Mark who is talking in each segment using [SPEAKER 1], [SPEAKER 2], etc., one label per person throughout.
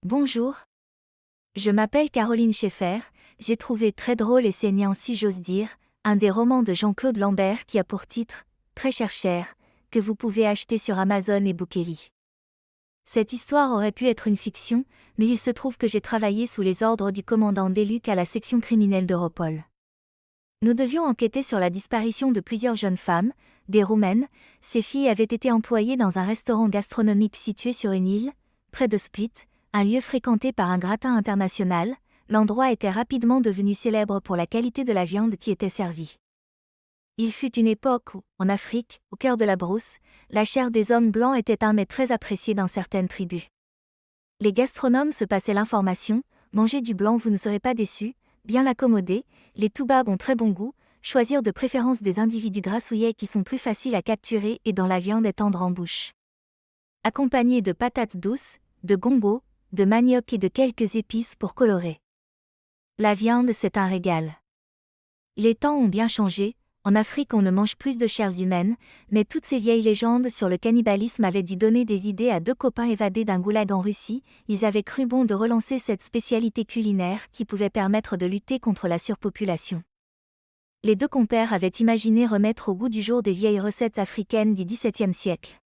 [SPEAKER 1] Bonjour. Je m'appelle Caroline Schaeffer, j'ai trouvé très drôle et saignant si j'ose dire, un des romans de Jean-Claude Lambert qui a pour titre « Très cher », que vous pouvez acheter sur Amazon et Bookelly. Cette histoire aurait pu être une fiction, mais il se trouve que j'ai travaillé sous les ordres du commandant Deluc à la section criminelle d'Europol. Nous devions enquêter sur la disparition de plusieurs jeunes femmes, des Roumaines. Ces filles avaient été employées dans un restaurant gastronomique situé sur une île, près de Split, un lieu fréquenté par un gratin international. L'endroit était rapidement devenu célèbre pour la qualité de la viande qui était servie. Il fut une époque où, en Afrique, au cœur de la brousse, la chair des hommes blancs était un mets très apprécié dans certaines tribus. Les gastronomes se passaient l'information: mangez du blanc, vous ne serez pas déçus, bien accommodés, les toubabs ont très bon goût, choisir de préférence des individus grassouillets qui sont plus faciles à capturer et dont la viande est tendre en bouche. Accompagnés de patates douces, de gombo, de manioc et de quelques épices pour colorer. La viande, c'est un régal. Les temps ont bien changé, en Afrique on ne mange plus de chairs humaines, mais toutes ces vieilles légendes sur le cannibalisme avaient dû donner des idées à deux copains évadés d'un goulag en Russie. Ils avaient cru bon de relancer cette spécialité culinaire qui pouvait permettre de lutter contre la surpopulation. Les deux compères avaient imaginé remettre au goût du jour des vieilles recettes africaines du XVIIe siècle.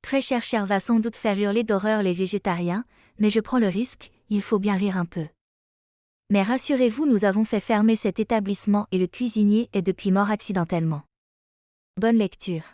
[SPEAKER 1] Très cher va sans doute faire hurler d'horreur les végétariens, mais je prends le risque, il faut bien rire un peu. Mais rassurez-vous, nous avons fait fermer cet établissement et le cuisinier est depuis mort accidentellement. Bonne lecture.